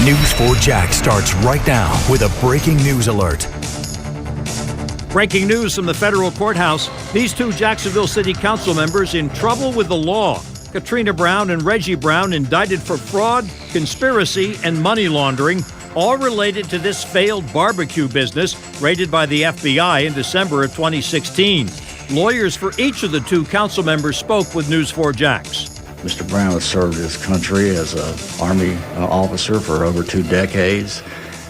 News 4 Jax starts right now with a breaking news alert. Breaking news from the federal courthouse. These two Jacksonville City Council members in trouble with the law. Katrina Brown and Reggie Brown indicted for fraud, conspiracy, and money laundering, all related to this failed barbecue business raided by the FBI in December of 2016. Lawyers for each of the two council members spoke with News 4 Jax. Mr. Brown has served his country as an Army officer for over 2 decades.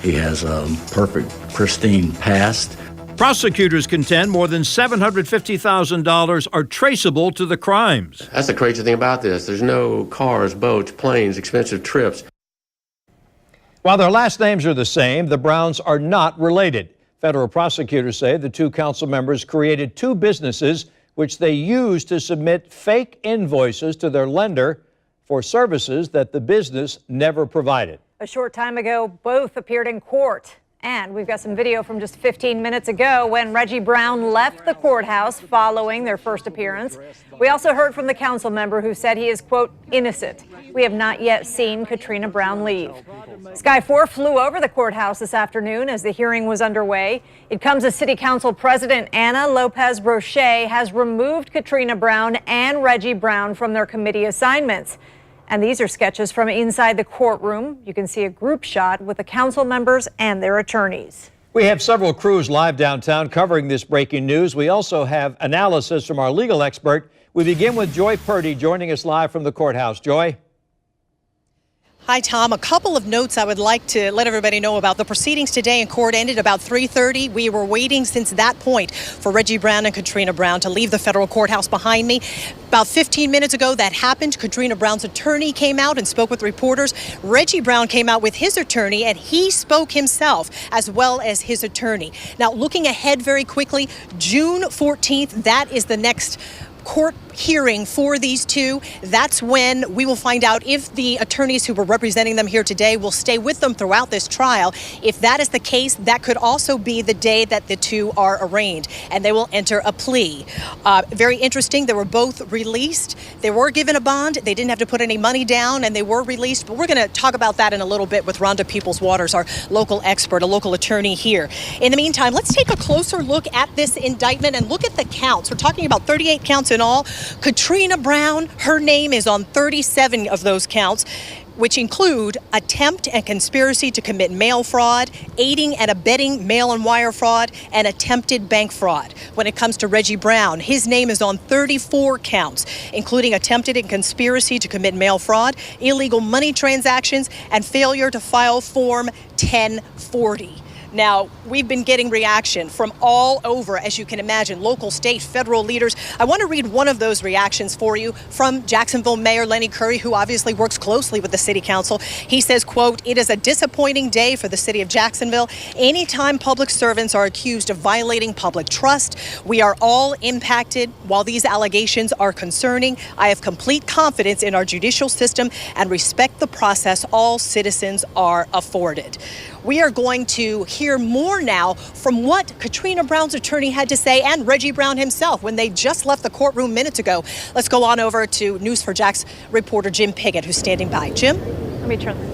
He has a perfect, pristine past. Prosecutors contend more than $750,000 are traceable to the crimes. That's the crazy thing about this. There's no cars, boats, planes, expensive trips. While their last names are the same, the Browns are not related. Federal prosecutors say the two council members created two businesses which they used to submit fake invoices to their lender for services that the business never provided. A short time ago, both appeared in court. And we've got some video from just 15 minutes ago when Reggie Brown left the courthouse following their first appearance. We also heard from the council member who said he is, quote, innocent. We have not yet seen Katrina Brown leave. Sky 4 flew over the courthouse this afternoon as the hearing was underway. It comes as City Council President Ana Lopez Roche has removed Katrina Brown and Reggie Brown from their committee assignments. And these are sketches from inside the courtroom. You can see a group shot with the council members and their attorneys. We have several crews live downtown covering this breaking news. We also have analysis from our legal expert. We begin with Joy Purdy joining us live from the courthouse. Joy? Hi, Tom. A couple of notes I would like to let everybody know about. The proceedings today in court ended about 3:30. We were waiting since that point for Reggie Brown and Katrina Brown to leave the federal courthouse behind me. About 15 minutes ago, that happened. Katrina Brown's attorney came out and spoke with reporters. Reggie Brown came out with his attorney, and he spoke himself as well as his attorney. Now, looking ahead very quickly, June 14th, that is the next court hearing for these two. That's when we will find out if the attorneys who were representing them here today will stay with them throughout this trial. If that is the case, that could also be the day that the two are arraigned and they will enter a plea. Very interesting. They were both released. They were given a bond. They didn't have to put any money down and they were released. But we're going to talk about that in a little bit with Rhonda Peoples-Waters, our local expert, a local attorney here. In the meantime, let's take a closer look at this indictment and look at the counts. We're talking about 38 counts in all. Katrina Brown, her name is on 37 of those counts, which include attempt and conspiracy to commit mail fraud, aiding and abetting mail and wire fraud, and attempted bank fraud. When it comes to Reggie Brown, his name is on 34 counts, including attempted and conspiracy to commit mail fraud, illegal money transactions, and failure to file Form 1040. Now, we've been getting reaction from all over, as you can imagine, local, state, federal leaders. I want to read one of those reactions for you from Jacksonville Mayor Lenny Curry, who obviously works closely with the city council. He says, quote, "It is a disappointing day for the city of Jacksonville. Anytime public servants are accused of violating public trust, we are all impacted. While these allegations are concerning, I have complete confidence in our judicial system and respect the process all citizens are afforded." We are going to hear more now from what Katrina Brown's attorney had to say and Reggie Brown himself when they just left the courtroom minutes ago. Let's go on over to News 4 Jax reporter Jim Piggott, who's standing by. Jim? Let me turn this.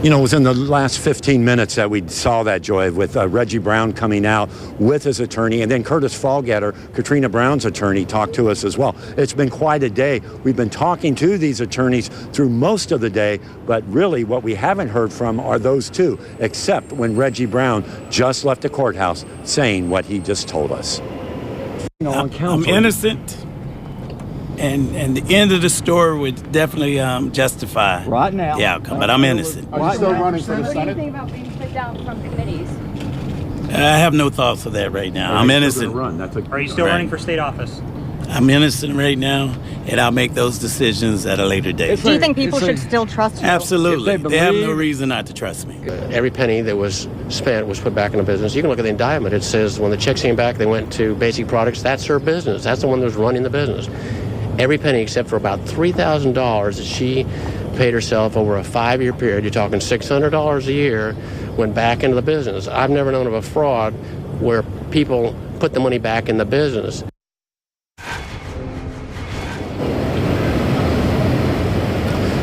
You know, within the last 15 minutes that we saw that, Joy, with Reggie Brown coming out with his attorney, and then Curtis Fallgetter, Katrina Brown's attorney, talked to us as well. It's been quite a day. We've been talking to these attorneys through most of the day, but really what we haven't heard from are those two, except when Reggie Brown just left the courthouse saying what he just told us. I'm innocent. And the end of the story would definitely justify right now the outcome, but I'm innocent. Are you still running for the Senate? What do you think about being put down from committees? I have no thoughts for that right now. I'm innocent. Are you still running for state office? I'm innocent right now, and I'll make those decisions at a later date. Do you think people should still trust you? Absolutely. They have no reason not to trust me. Every penny that was spent was put back in the business. You can look at the indictment. It says when the checks came back, they went to Basic Products. That's her business. That's the one that was running the business. Every penny except for about $3,000 that she paid herself over a 5-year period. You're talking $600 a year went back into the business. I've never known of a fraud where people put the money back in the business.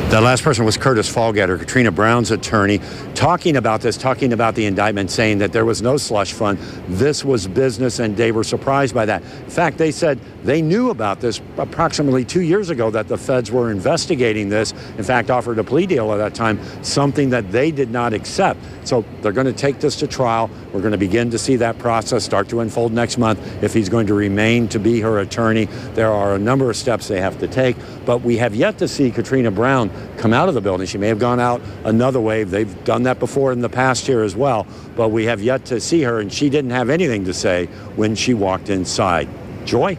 The last person was Curtis Fallgetter, Katrina Brown's attorney, talking about this, talking about the indictment, saying that there was no slush fund. This was business, and they were surprised by that. In fact, they said they knew about this approximately 2 years ago, that the feds were investigating this. In fact, offered a plea deal at that time, something that they did not accept. So they're going to take this to trial. We're going to begin to see that process start to unfold next month. If he's going to remain to be her attorney, there are a number of steps they have to take. But we have yet to see Katrina Brown come out of the building. She may have gone out another way. They've done that before in the past here as well. But we have yet to see her, and she didn't have anything to say when she walked inside. Joy?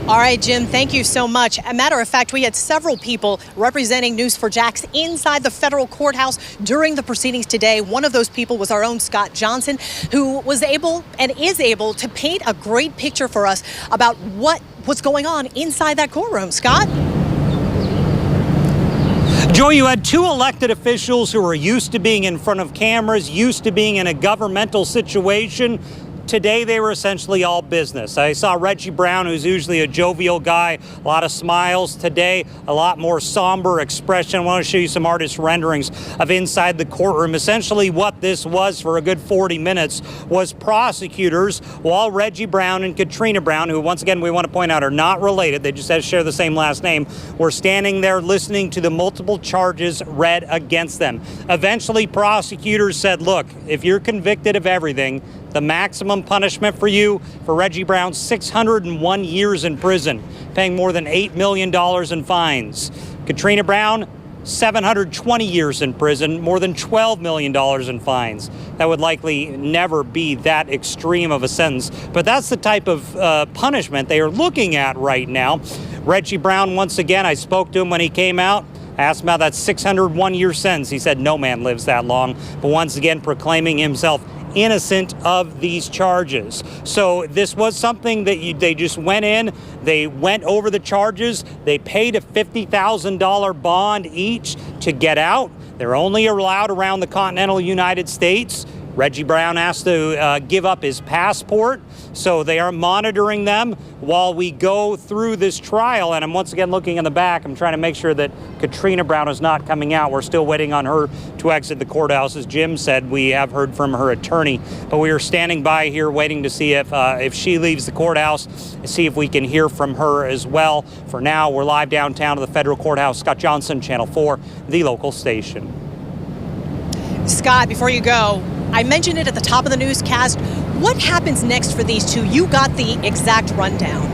All right, Jim, thank you so much. As a matter of fact, we had several people representing News4JAX inside the federal courthouse during the proceedings today. One of those people was our own Scott Johnson, who was able and is able to paint a great picture for us about what was going on inside that courtroom. Scott? Joy, you had two elected officials who are used to being in front of cameras, used to being in a governmental situation. Today, they were essentially all business. I saw Reggie Brown, who's usually a jovial guy, a lot of smiles. Today, a lot more somber expression. I want to show you some artist renderings of inside the courtroom. Essentially, what this was for a good 40 minutes was prosecutors, while Reggie Brown and Katrina Brown, who once again we want to point out are not related, they just share the same last name, were standing there listening to the multiple charges read against them. Eventually, prosecutors said, look, if you're convicted of everything, the maximum punishment for you, for Reggie Brown, 601 years in prison, paying more than $8 million in fines. Katrina Brown, 720 years in prison, more than $12 million in fines. That would likely never be that extreme of a sentence. But that's the type of punishment they are looking at right now. Reggie Brown, once again, I spoke to him when he came out. I asked him about that 601-year sentence. He said no man lives that long, but once again proclaiming himself innocent of these charges. So this was something that they just went in, they went over the charges, they paid a $50,000 bond each to get out. They're only allowed around the continental United States. Reggie Brown has to give up his passport, so they are monitoring them while we go through this trial. And I'm once again looking in the back. I'm trying to make sure that Katrina Brown is not coming out. We're still waiting on her to exit the courthouse. As Jim said, we have heard from her attorney, but we are standing by here waiting to see if she leaves the courthouse and see if we can hear from her as well. For now, we're live downtown to the federal courthouse. Scott Johnson, Channel 4, the local station. Scott, before you go, I mentioned it at the top of the newscast. What happens next for these two? You got the exact rundown.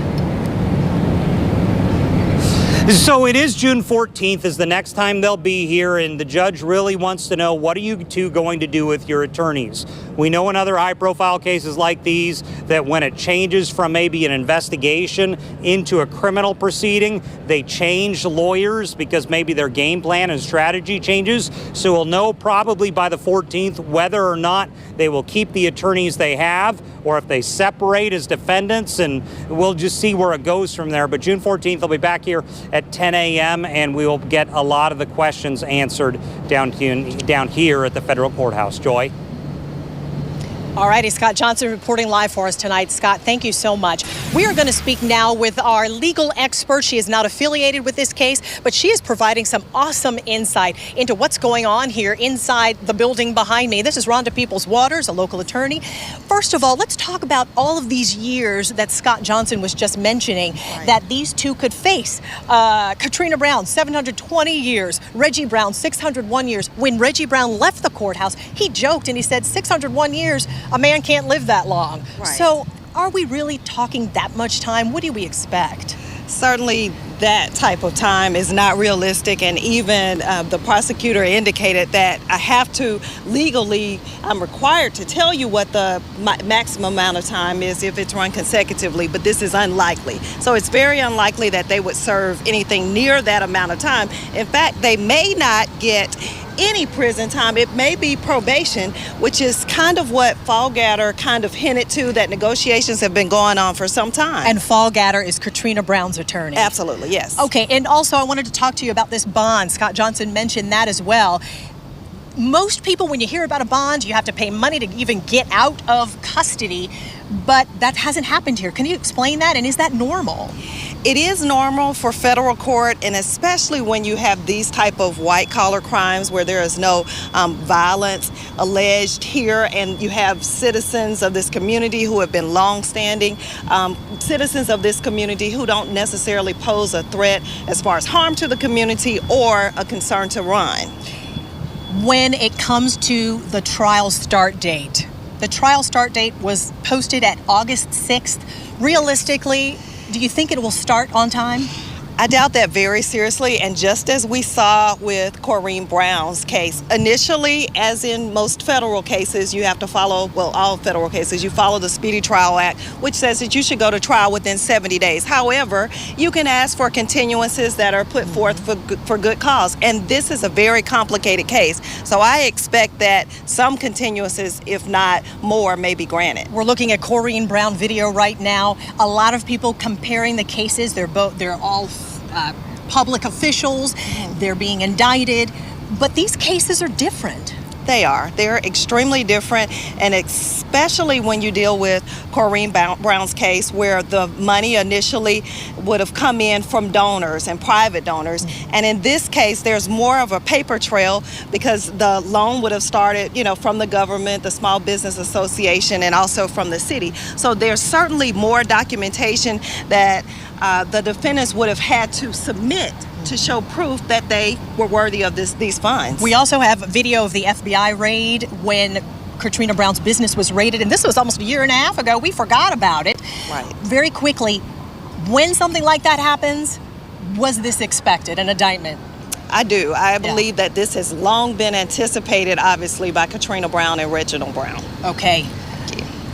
So it is June 14th is the next time they'll be here, and the judge really wants to know, what are you two going to do with your attorneys? We know in other high-profile cases like these that when it changes from maybe an investigation into a criminal proceeding, they change lawyers because maybe their game plan and strategy changes. So we'll know probably by the 14th whether or not they will keep the attorneys they have or if they separate as defendants, and we'll just see where it goes from there. But June 14th, they'll be back here at 10 a.m. and we will get a lot of the questions answered down here at the federal courthouse. Joy? All righty, Scott Johnson reporting live for us tonight. Scott, thank you so much. We are going to speak now with our legal expert. She is not affiliated with this case, but she is providing some awesome insight into what's going on here inside the building behind me. This is Rhonda Peoples-Waters, a local attorney. First of all, let's talk about all of these years that Scott Johnson was just mentioning that these two could face. Katrina Brown, 720 years. Reggie Brown, 601 years. When Reggie Brown left the courthouse, he joked and he said, 601 years, a man can't live that long. Right. So are we really talking that much time? What do we expect? Certainly that type of time is not realistic, and even the prosecutor indicated that I have to legally, I'm required to tell you what the maximum amount of time is if it's run consecutively, but this is unlikely. So it's very unlikely that they would serve anything near that amount of time. In fact, they may not get any prison time. It may be probation, which is kind of what Fallgetter kind of hinted to, that negotiations have been going on for some time. And Fallgetter is Katrina Brown's attorney. Absolutely, yes. Okay, and also I wanted to talk to you about this bond. Scott Johnson mentioned that as well. Most people, when you hear about a bond, you have to pay money to even get out of custody, but that hasn't happened here. Can you explain that, and is that normal? It is normal for federal court, and especially when you have these type of white-collar crimes where there is no violence alleged here, and you have citizens of this community who have been long-standing, citizens of this community who don't necessarily pose a threat as far as harm to the community or a concern to run. When it comes to the trial start date, the trial start date was posted at August 6th. Realistically, do you think it will start on time? I doubt that very seriously, and just as we saw with Corrine Brown's case, initially, as in most federal cases, you have to follow, well, all federal cases, you follow the Speedy Trial Act, which says that you should go to trial within 70 days. However, you can ask for continuances that are put forth for good cause, and this is a very complicated case. So I expect that some continuances, if not more, may be granted. We're looking at Corrine Brown video right now. A lot of people comparing the cases. They're all public officials. They're being indicted, but these cases are different. They are. They're extremely different, and especially when you deal with Corrine Brown's case, where the money initially would have come in from donors and private donors. And in this case, there's more of a paper trail because the loan would have started, from the government, the Small Business Association, and also from the city. So there's certainly more documentation that the defendants would have had to submit to show proof that they were worthy of these funds. We also have video of the FBI raid when Katrina Brown's business was raided, and this was almost a year and a half ago. We forgot about it. Right. Very quickly, when something like that happens, was this expected, an indictment? I do. I believe that this has long been anticipated, obviously, by Katrina Brown and Reginald Brown. Okay.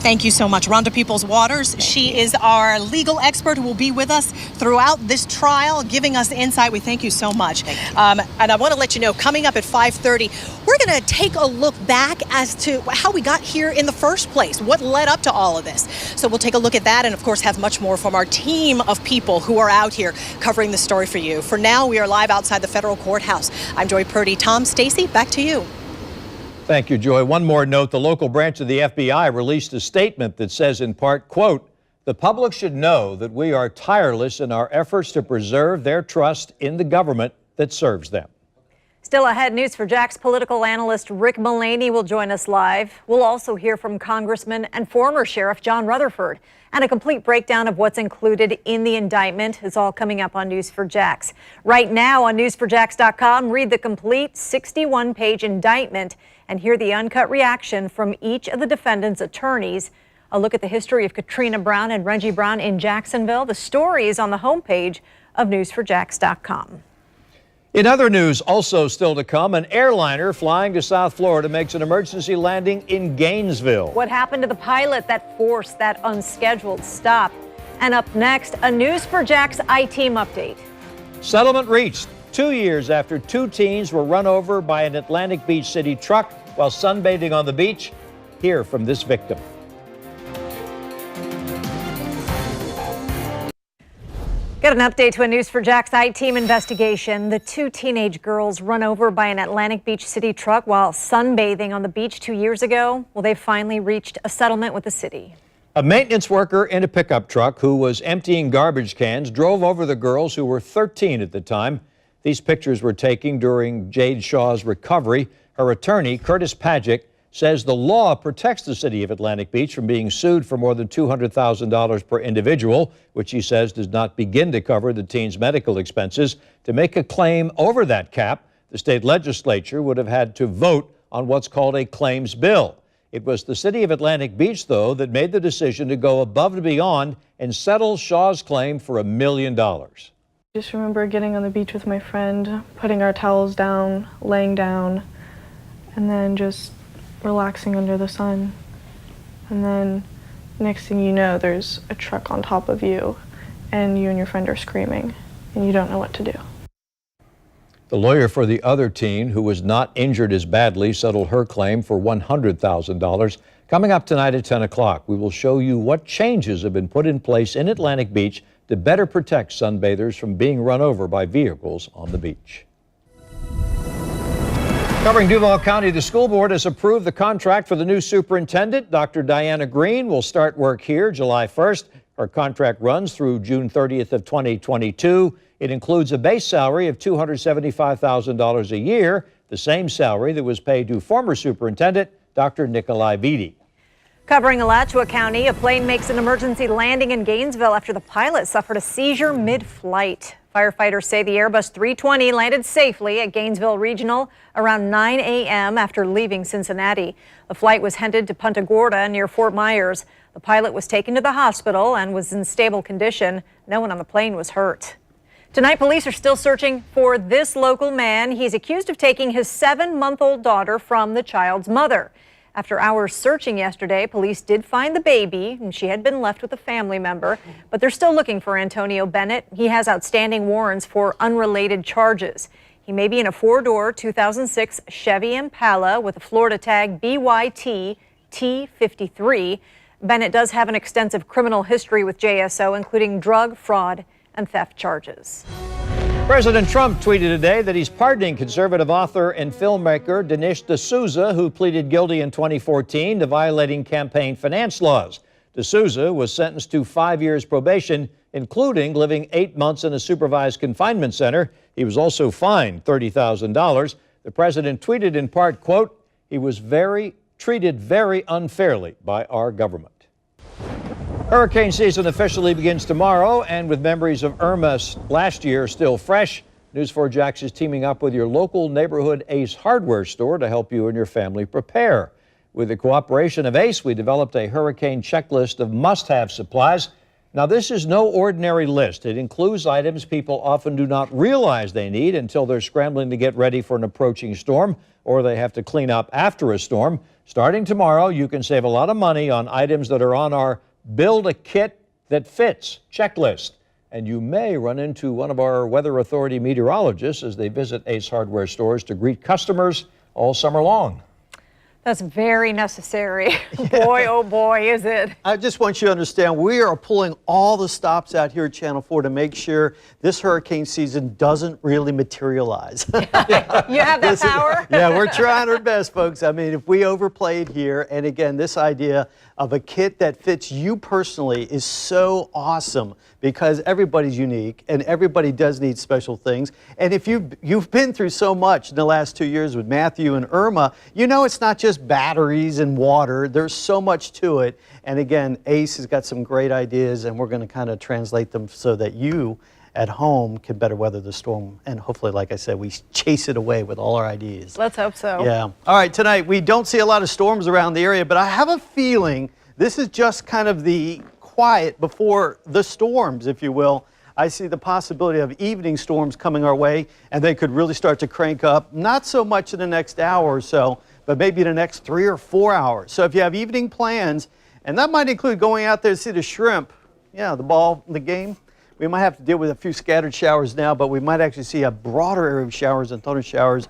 Thank you so much. Rhonda Peoples-Waters, she is our legal expert who will be with us throughout this trial, giving us insight. We thank you so much. And I want to let you know, coming up at 5:30, we're going to take a look back as to how we got here in the first place, what led up to all of this. So we'll take a look at that and, of course, have much more from our team of people who are out here covering the story for you. For now, we are live outside the federal courthouse. I'm Joy Purdy. Tom, Stacy, back to you. Thank you, Joy. One more note, the local branch of the FBI released a statement that says in part, quote, "The public should know that we are tireless in our efforts to preserve their trust in the government that serves them." Still ahead, News4JAX political analyst Rick Mullaney will join us live. We'll also hear from Congressman and former Sheriff John Rutherford. And a complete breakdown of what's included in the indictment is all coming up on News4JAX. Right now on News4JAX.com, read the complete 61-page indictment and hear the uncut reaction from each of the defendants' attorneys. A look at the history of Katrina Brown and Reggie Brown in Jacksonville. The story is on the homepage of News4JAX.com. In other news, also still to come, an airliner flying to South Florida makes an emergency landing in Gainesville. What happened to the pilot that forced that unscheduled stop? And up next, a News4JAX I-Team update. Settlement reached 2 years after 2 teens were run over by an Atlantic Beach City truck while sunbathing on the beach. Hear from this victim. Got an update to a News4JAX I-Team investigation. The 2 teenage girls run over by an Atlantic Beach City truck while sunbathing on the beach 2 years ago. Well, they finally reached a settlement with the city. A maintenance worker in a pickup truck who was emptying garbage cans drove over the girls who were 13 at the time. These pictures were taken during Jade Shaw's recovery. Her attorney, Curtis Padgett, says the law protects the city of Atlantic Beach from being sued for more than $200,000 per individual, which he says does not begin to cover the teens' medical expenses. To make a claim over that cap, the state legislature would have had to vote on what's called a claims bill. It was the city of Atlantic Beach, though, that made the decision to go above and beyond and settle Shaw's claim for $1 million. I just remember getting on the beach with my friend, putting our towels down, laying down, and then just relaxing under the sun. And then next thing you know, there's a truck on top of you and you and your friend are screaming and you don't know what to do. The lawyer for the other teen, who was not injured as badly, settled her claim for $100,000. Coming up tonight at 10 o'clock, we will show you what changes have been put in place in Atlantic Beach to better protect sunbathers from being run over by vehicles on the beach. Covering Duval County, the school board has approved the contract for the new superintendent. Dr. Diana Green will start work here July 1st. Her contract runs through June 30th of 2022. It includes a base salary of $275,000 a year, the same salary that was paid to former Superintendent Dr. Nikolai Vitti. Covering Alachua County, a plane makes an emergency landing in Gainesville after the pilot suffered a seizure mid-flight. Firefighters say the Airbus 320 landed safely at Gainesville Regional around 9 a.m. after leaving Cincinnati. The flight was headed to Punta Gorda near Fort Myers. The pilot was taken to the hospital and was in stable condition. No one on the plane was hurt. Tonight, police are still searching for this local man. He's accused of taking his 7-month-old daughter from the child's mother. After hours searching yesterday, police did find the baby, and she had been left with a family member, but they're still looking for Antonio Bennett. He has outstanding warrants for unrelated charges. He may be in a 4-door 2006 Chevy Impala with a Florida tag BYT T53. Bennett does have an extensive criminal history with JSO, including drug, fraud, and theft charges. President Trump tweeted today that he's pardoning conservative author and filmmaker Dinesh D'Souza, who pleaded guilty in 2014 to violating campaign finance laws. D'Souza was sentenced to 5 years probation, including living 8 months in a supervised confinement center. He was also fined $30,000. The president tweeted in part, quote, "He was treated very unfairly by our government." Hurricane season officially begins tomorrow, and with memories of Irma last year still fresh, News4 Jax is teaming up with your local neighborhood Ace hardware store to help you and your family prepare. With the cooperation of Ace, we developed a hurricane checklist of must-have supplies. Now, this is no ordinary list. It includes items people often do not realize they need until they're scrambling to get ready for an approaching storm, or they have to clean up after a storm. Starting tomorrow, you can save a lot of money on items that are on our Build a Kit That Fits checklist. And you may run into one of our Weather Authority meteorologists as they visit Ace hardware stores to greet customers all summer long. That's very necessary. Boy, oh boy, is it. I just want you to understand, we are pulling all the stops out here at Channel 4 to make sure this hurricane season doesn't really materialize. You have that power? Yeah, we're trying our best, folks. I mean, if we overplay it here, and again, this idea of a kit that fits you personally is so awesome because everybody's unique and everybody does need special things. And if you've been through so much in the last 2 years with Matthew and Irma, you know it's not just batteries and water. There's so much to it. And again, Ace has got some great ideas, and we're going to kind of translate them so that you at home can better weather the storm. And hopefully, like I said, we chase it away with all our ideas. Let's hope so. Yeah. All right, tonight, we don't see a lot of storms around the area, but I have a feeling this is just kind of the quiet before the storms, if you will. I see the possibility of evening storms coming our way, and they could really start to crank up, not so much in the next hour or so, but maybe in the next 3 or 4 hours. So if you have evening plans, and that might include going out there to see the shrimp, the game, we might have to deal with a few scattered showers now, but we might actually see a broader area of showers and thunder showers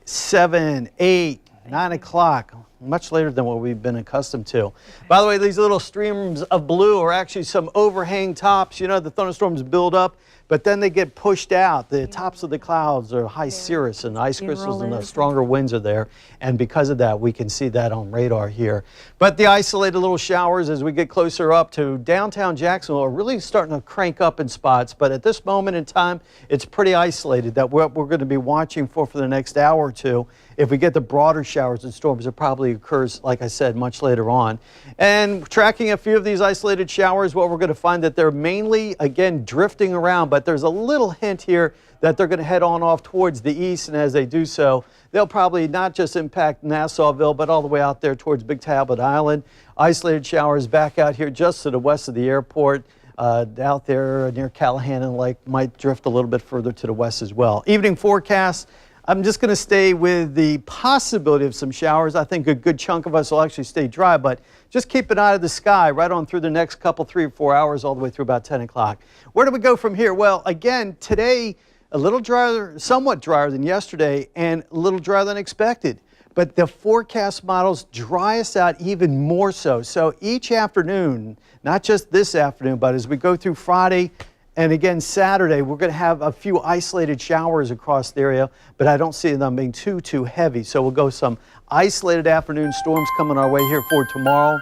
7, 8, 9 o'clock, much later than what we've been accustomed to. By the way, these little streams of blue are actually some overhang tops. You know, the thunderstorms build up, but then they get pushed out. The tops of the clouds are high cirrus and ice crystals, and the stronger winds are there. And because of that, we can see that on radar here. But the isolated little showers as we get closer up to downtown Jacksonville are really starting to crank up in spots. But at this moment in time, it's pretty isolated. That what we're going to be watching for the next hour or two. If we get the broader showers and storms, it probably occurs, like I said, much later on. And tracking a few of these isolated showers, what we're going to find that they're mainly, again, drifting around, but there's a little hint here that they're going to head on off towards the east, and as they do so, they'll probably not just impact Nassauville, but all the way out there towards Big Tablet Island. Isolated showers back out here just to the west of the airport. Out there near Callahan and Lake might drift a little bit further to the west as well. Evening forecast. I'm just going to stay with the possibility of some showers. I think a good chunk of us will actually stay dry, but just keep an eye to the sky right on through the next couple, 3 or 4 hours, all the way through about 10 o'clock. Where do we go from here? Well, again, today, a little drier, somewhat drier than yesterday, and a little drier than expected. But the forecast models dry us out even more so. So each afternoon, not just this afternoon, but as we go through Friday, and again, Saturday, we're going to have a few isolated showers across the area, but I don't see them being too heavy. So we'll go some isolated afternoon storms coming our way here for tomorrow.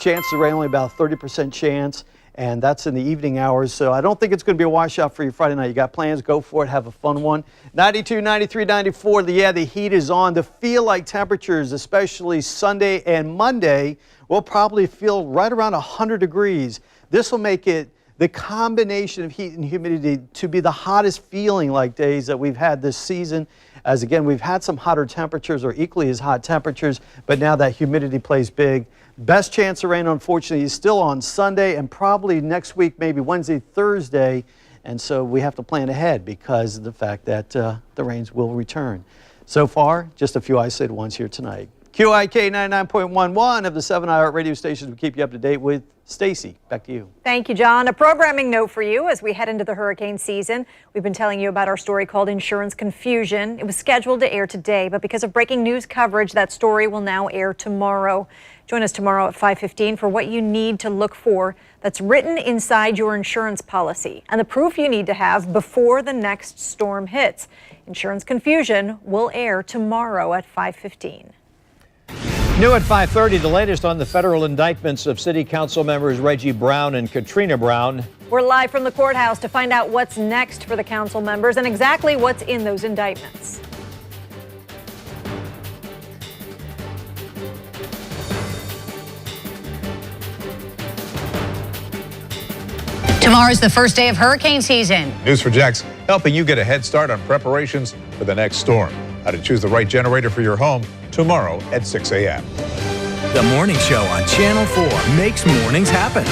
Chance of rain, only about 30% chance. and that's in the evening hours. So I don't think it's going to be a washout for you Friday night. You got plans, go for it, have a fun one. 92, 93, 94, the heat is on. The feel-like temperatures, especially Sunday and Monday, will probably feel right around 100 degrees. This will make it the combination of heat and humidity to be the hottest feeling like days that we've had this season. As again, we've had some hotter temperatures or equally as hot temperatures, but now that humidity plays big. Best chance of rain, unfortunately, is still on Sunday and probably next week, maybe Wednesday, Thursday. And so we have to plan ahead because of the fact that the rains will return. So far, just a few isolated ones here tonight. QIK 99.11 of the 7 iHeart radio stations will keep you up to date with. Stacy, back to you. Thank you, John. A programming note for you as we head into the hurricane season. We've been telling you about our story called Insurance Confusion. It was scheduled to air today, but because of breaking news coverage, that story will now air tomorrow. Join us tomorrow at 5:15 for what you need to look for that's written inside your insurance policy and the proof you need to have before the next storm hits. Insurance Confusion will air tomorrow at 5:15. New at 5:30, the latest on the federal indictments of City Council members Reggie Brown and Katrina Brown. We're live from the courthouse to find out what's next for the council members and exactly what's in those indictments. Tomorrow's the first day of hurricane season. News4JAX helping you get a head start on preparations for the next storm. How to choose the right generator for your home tomorrow at 6 a.m. The Morning Show on Channel 4 makes mornings happen.